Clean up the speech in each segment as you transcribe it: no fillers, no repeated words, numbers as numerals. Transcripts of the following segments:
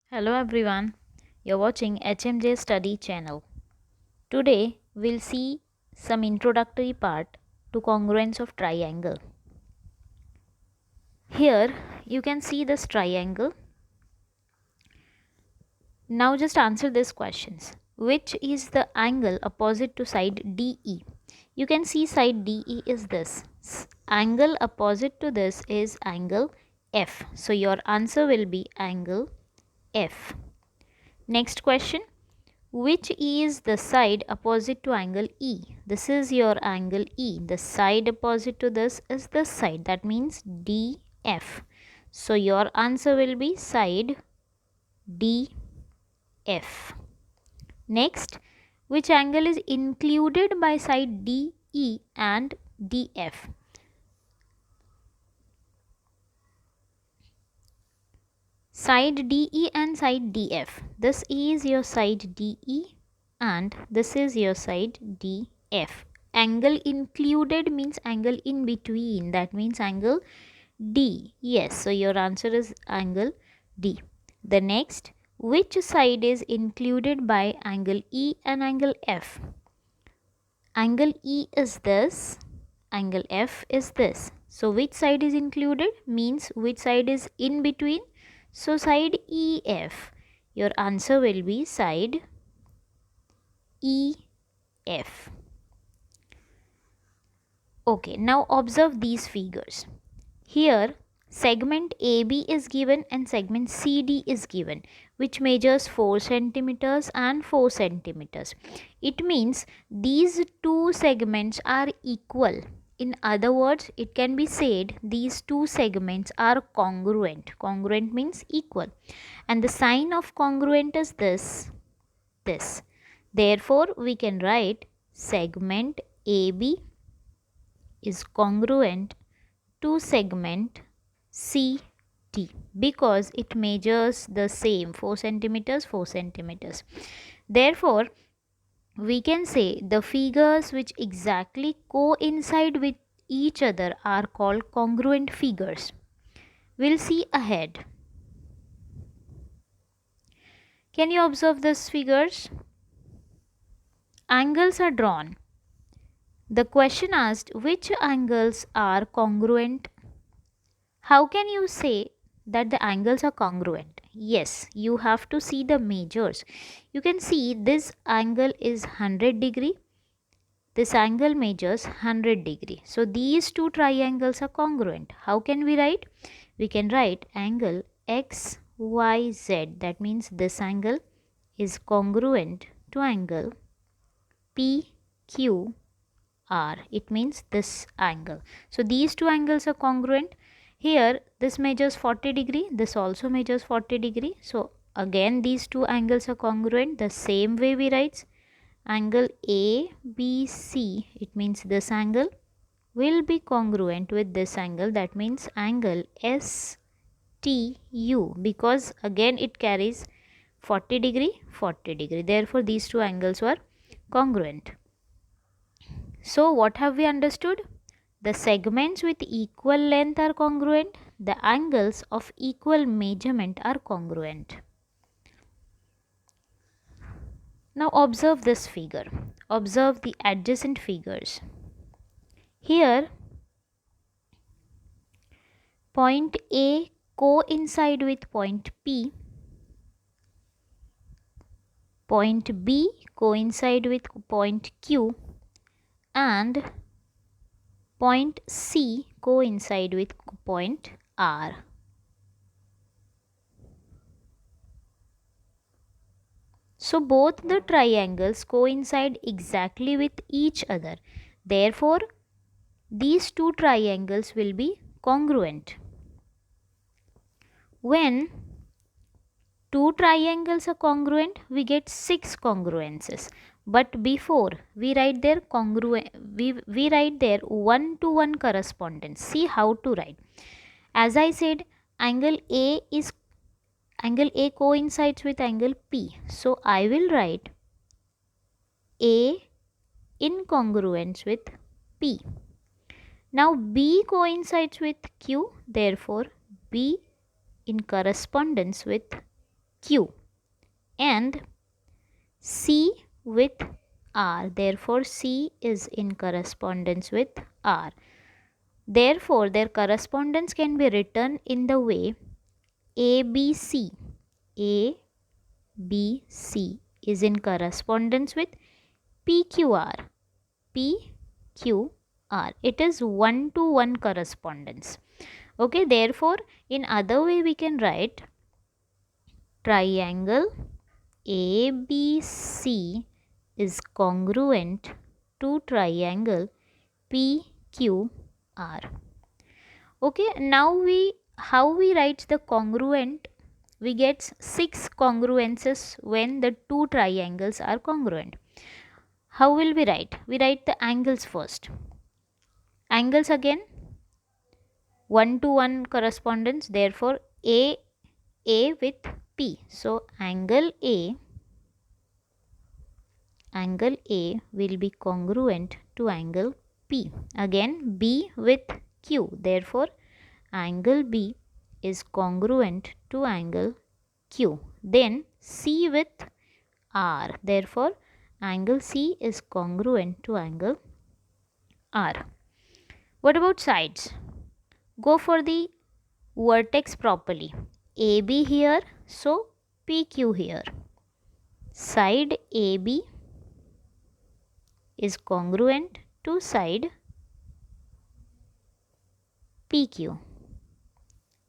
Hello everyone, you're watching HMJ Study channel. Today we'll see some introductory part to congruence of triangle. Here you can see this triangle. Now just answer these questions. Which is the angle opposite to side DE? You can see side DE is this. Angle opposite to this is angle F. So your answer will be angle F. Next question. Which is the side opposite to angle E? This is your angle E. The side opposite to this is this side. That means DF. So your answer will be side DF. Next, which angle is included by side DE and DF? Side DE and side DF. This is your side DE and this is your side DF. Angle included means angle in between. That means angle D. Yes, so your answer is angle D. The next, which side is included by angle E and angle F? Angle E is this, angle F is this. So which side is included means which side is in between. So side EF. Your answer will be side EF. Okay, now observe these figures. Here segment AB is given and segment CD is given, which measures 4 centimeters and 4 centimeters. It means these two segments are equal. In other words, it can be said these two segments are congruent. Congruent means equal. And the sign of congruent is this. Therefore, we can write segment AB is congruent to segment CD because it measures the same 4 centimeters, 4 centimeters. Therefore, we can say the figures which exactly coincide with each other are called congruent figures. We'll see ahead. Can you observe these figures? Angles are drawn. The question asked which angles are congruent. How can you say that the angles are congruent? Yes, you have to see the measures. You can see this angle is 100 degree. This angle measures 100 degree. So these two triangles are congruent. How can we write? We can write angle XYZ. That means this angle is congruent to angle PQR. It means this angle. So these two angles are congruent. Here this measures 40 degree. This also measures 40 degree. So again these two angles are congruent. The same way we write angle ABC. It means this angle will be congruent with this angle. That means angle STU because again it carries 40 degree, 40 degree. Therefore these two angles were congruent. So what have we understood? The segments with equal length are congruent. The angles of equal measurement are congruent. Now observe this figure. Observe the adjacent figures. Here point A coincide with point P. Point B coincide with point Q and point C coincide with point R. So both the triangles coincide exactly with each other. Therefore, these two triangles will be congruent. When two triangles are congruent, we get 6 congruences. But before we write their we write their one-to-one correspondence. See how to write. As I said, angle A coincides with angle P. So I will write A in congruence with P. Now B coincides with Q. Therefore B in correspondence with Q, and C with R. Therefore, C is in correspondence with R. Therefore, their correspondence can be written in the way ABC. ABC is in correspondence with PQR. PQR. It is 1-to-1 correspondence. Okay, therefore, in other way we can write triangle ABC is congruent to triangle PQR. Okay, now how we write the congruent? We get 6 congruences when the two triangles are congruent. How will we write? We write the angles first. Angles again 1-to-1 correspondence, therefore A with P. So angle A will be congruent to angle P. Again B with Q, therefore angle B is congruent to angle Q. Then C with R, therefore angle C is congruent to angle R. What about sides? Go for the vertex properly. AB here, so PQ here. Side AB is congruent to side PQ.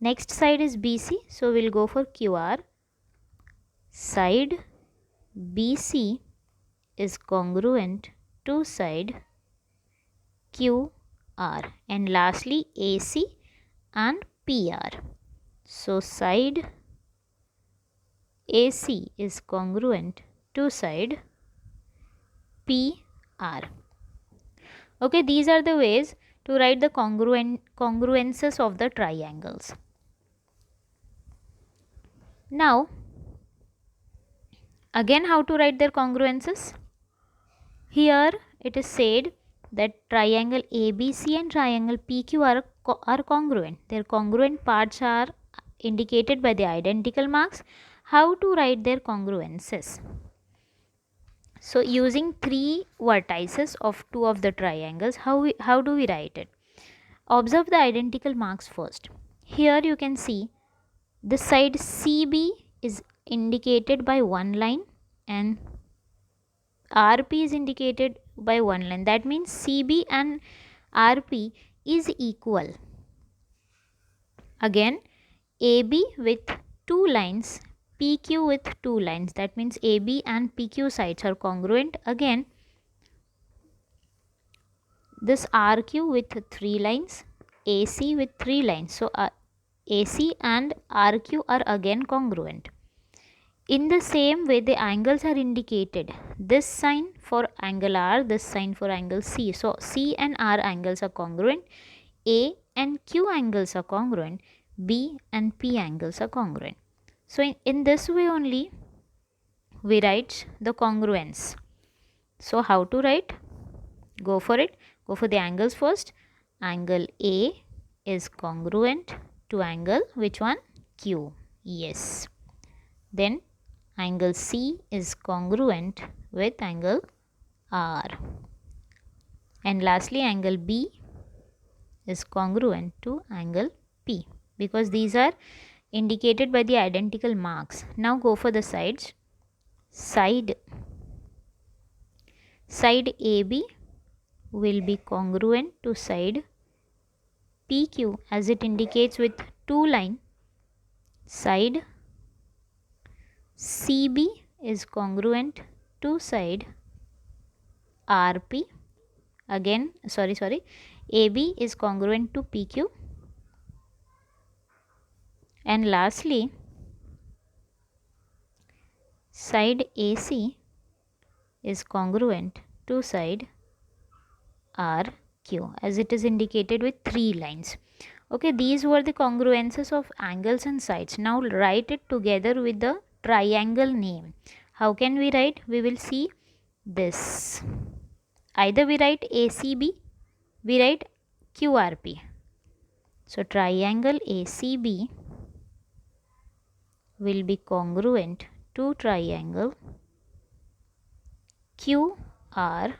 Next side is BC, so we'll go for QR. Side BC is congruent to side QR. And lastly AC and PR. So side AC is congruent to side PR. Okay, these are the ways to write the congruences of the triangles. Now, again how to write their congruences? Here it is said that triangle ABC and triangle PQ are congruent. Their congruent parts are indicated by the identical marks. How to write their congruences? So using 3 vertices of 2 of the triangles, how do we write it? Observe the identical marks first. Here you can see the side CB is indicated by one line and RP is indicated by one line. That means CB and RP is equal. Again, AB with 2 lines, PQ with 2 lines. That means AB and PQ sides are congruent. Again, this RQ with 3 lines, AC with 3 lines. So, AC and RQ are again congruent. In the same way, the angles are indicated. This sign for angle R, this sign for angle C. So, C and R angles are congruent. A and Q angles are congruent. B and P angles are congruent. So, in this way only, we write the congruence. So, how to write? Go for it. Go for the angles first. Angle A is congruent to angle, which one? Q. Yes. Then angle C is congruent with angle R. And lastly, angle B is congruent to angle P, because these are indicated by the identical marks. Now go for the sides. Side AB will be congruent to side PQ as it indicates with 2 lines. Side CB is congruent to side RP. Again, AB is congruent to PQ. And lastly, side AC is congruent to side RQ as it is indicated with 3 lines. Okay, these were the congruences of angles and sides. Now write it together with the triangle name. How can we write? We will see this. Either we write ACB, we write QRP. So triangle ACB will be congruent to triangle QRP.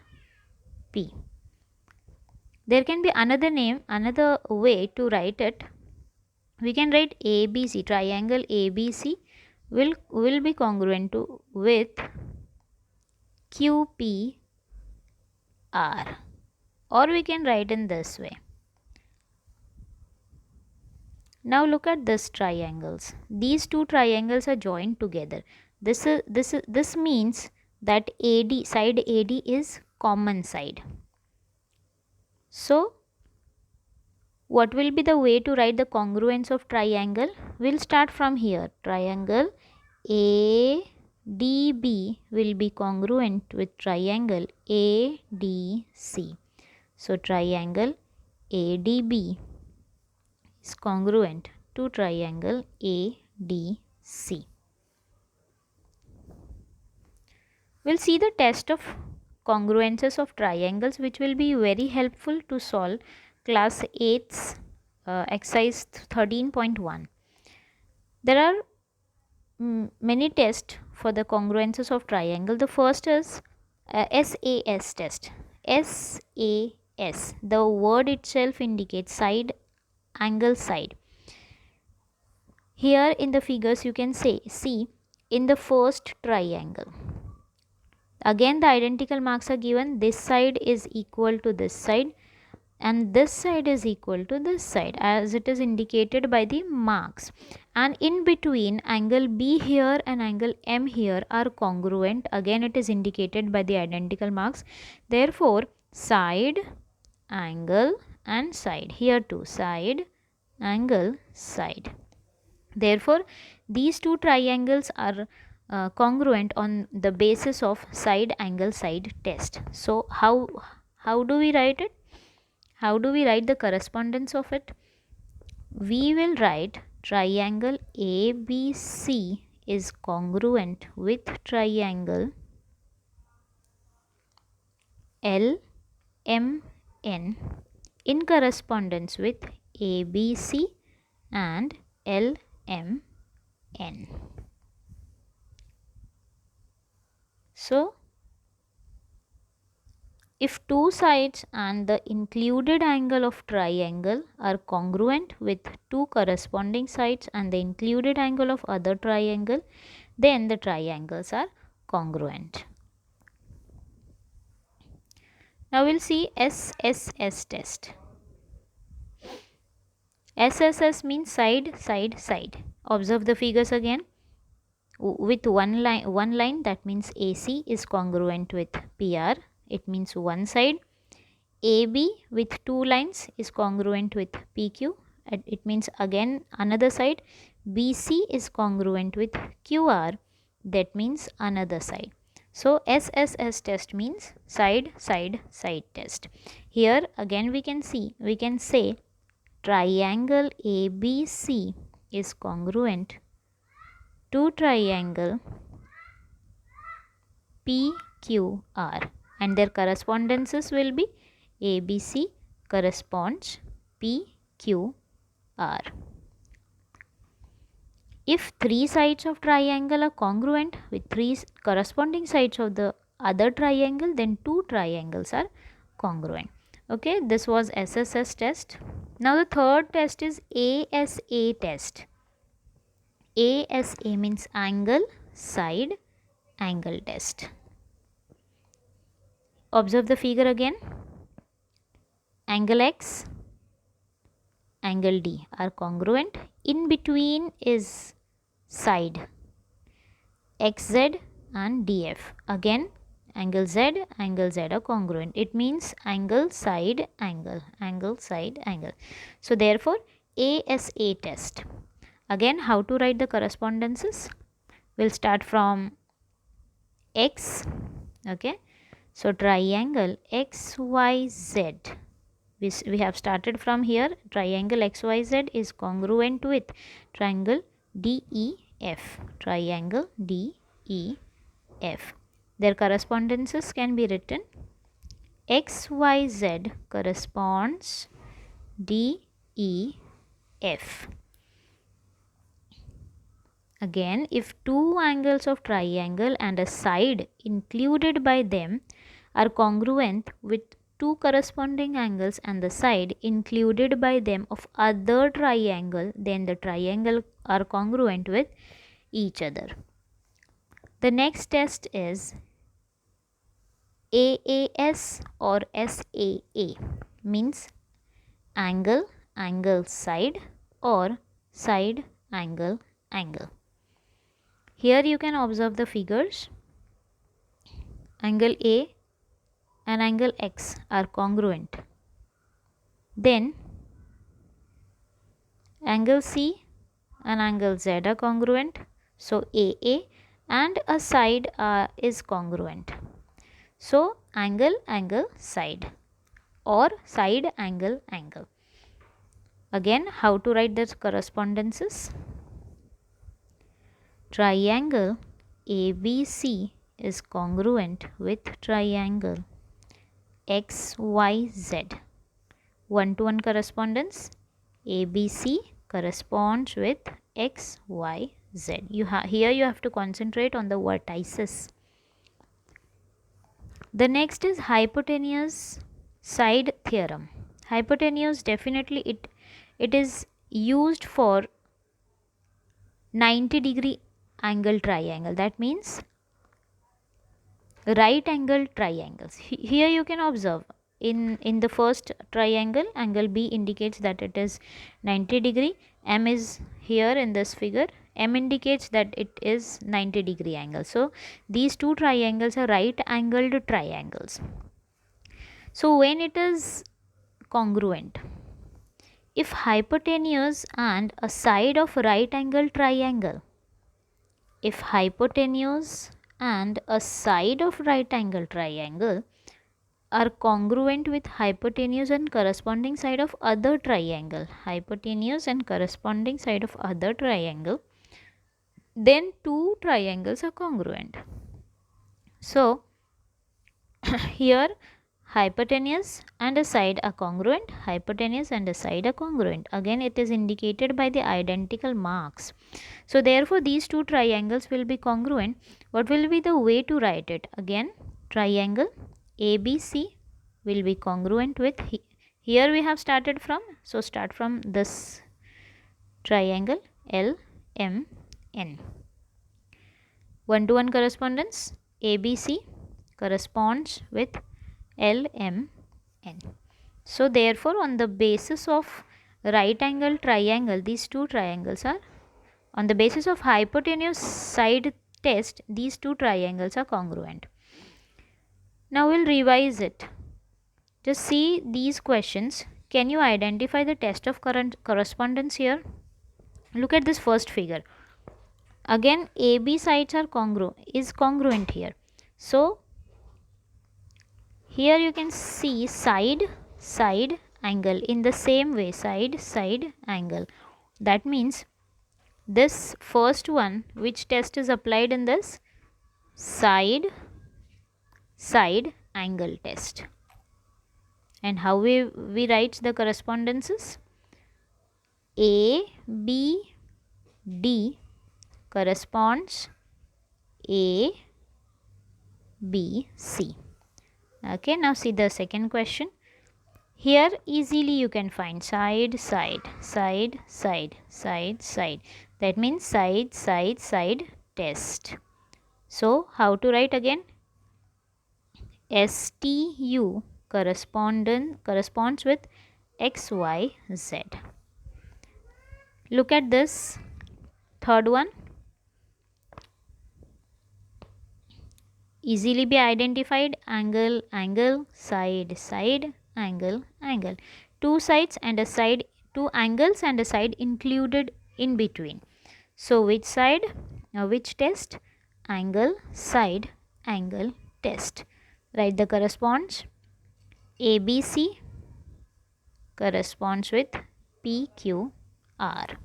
There can be another way to write it. We can write ABC, triangle ABC will be congruent to with QPR, or we can write in this way. Now look at this triangles. These two triangles are joined together. This means that AD, side AD is common side. So what will be the way to write the congruence of triangle? We'll start from here. Triangle ADB will be congruent with triangle ADC. So triangle ADB is congruent to triangle ADC. We'll see the test of congruences of triangles, which will be very helpful to solve class 8's exercise 13.1. There are many tests for the congruences of triangle. The first is SAS test. SAS, the word itself indicates side, angle, side. Here in the figures you can see in the first triangle. Again the identical marks are given. This side is equal to this side and this side is equal to this side as it is indicated by the marks, and in between angle B here and angle M here are congruent. Again it is indicated by the identical marks. Therefore side, angle and side, here too side, angle, side. Therefore these two triangles are congruent on the basis of side, angle, side test. So how do we write it? How do we write the correspondence of it? We will write triangle ABC is congruent with triangle LMN in correspondence with ABC and LMN. So if two sides and the included angle of triangle are congruent with two corresponding sides and the included angle of other triangle, then the triangles are congruent. Now we'll see SSS test. SSS means side, side, side. Observe the figures again. With one line, that means AC is congruent with PR. It means one side. AB with two lines is congruent with PQ. It means again another side. BC is congruent with QR. That means another side. So SSS test means side, side, side test. Here again we can say triangle ABC is congruent to triangle PQR, and their correspondences will be ABC corresponds PQR. If three sides of triangle are congruent with three corresponding sides of the other triangle, then two triangles are congruent. Okay, this was SSS test. Now the third test is ASA test. ASA means angle, side, angle test. Observe the figure again. Angle X, angle D are congruent. In between is side XZ and DF. Again angle Z are congruent. It means angle, side, angle, angle, side, angle. So therefore ASA test. Again, how to write the correspondences? We'll start from X. Okay, so triangle XYZ, we have started from here. Triangle XYZ is congruent with triangle DEF. Triangle DEF. Their correspondences can be written. XYZ corresponds DEF. Again, if two angles of triangle and a side included by them are congruent with two corresponding angles and the side included by them of other triangle, then the triangle are congruent with each other. The next test is AAS or SAA, means angle, angle, side, or side, angle, angle. Here you can observe the figures. Angle A and angle X are congruent. Then angle C and angle Z are congruent. So AA and a side is congruent. So angle, angle, side, or side, angle, angle. Again, how to write the correspondences? Triangle ABC is congruent with triangle XYZ. One-to-one correspondence. ABC corresponds with XYZ. Here you have to concentrate on the vertices. The next is hypotenuse side theorem. Hypotenuse, definitely it is used for 90-degree angle triangle. That means right angle triangles. Here you can observe in the first triangle, angle B indicates that it is 90-degree. M is here in this figure. M indicates that it is 90-degree angle. So these two triangles are right angled triangles. So when it is congruent, if hypotenuse and a side of right angle triangle, if hypotenuse and a side of right angle triangle are congruent with hypotenuse and corresponding side of other triangle, hypotenuse and corresponding side of other triangle, then two triangles are congruent. So here hypotenuse and a side are congruent, hypotenuse and a side are congruent. Again, it is indicated by the identical marks. So therefore these two triangles will be congruent. What will be the way to write it? Again, triangle ABC will be congruent with, here we have started from, so start from this triangle LMN. One-to-one correspondence. ABC corresponds with LMN. So therefore on the basis of right angle triangle, these two triangles are, on the basis of hypotenuse side test, these two triangles are congruent. Now we'll revise it. Just see these questions. Can you identify the test of correspondence here? Look at this first figure. Again, AB sides are congruent here. So here you can see side, side, angle in the same way, side, side, angle. That means this first one, which test is applied in this? Side, side, angle test. And how we write the correspondences? A, B, D corresponds A, B, C. Okay, now see the second question. Here easily you can find side, side, side, side, side, side. That means side, side, side test. So how to write again? STU corresponds with XYZ. Look at this third one. Easily be identified. Angle, angle, side, side, angle, angle. Two sides and a side, two angles and a side included in between. So which side? Which test? Angle, side, angle test. Write the corresponds. ABC corresponds with PQR.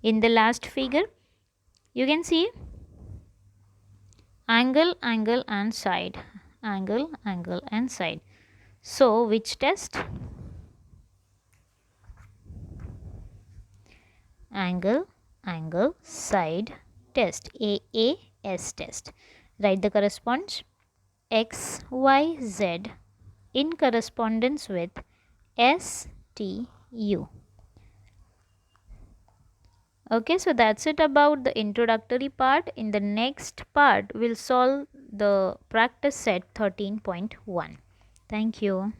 In the last figure, you can see angle, angle and side, angle, angle and side. So which test? Angle, angle, side, test, AAS test. Write the corresponds X, Y, Z in correspondence with STU. Okay, so that's it about the introductory part. In the next part, we'll solve the practice set 13.1. Thank you.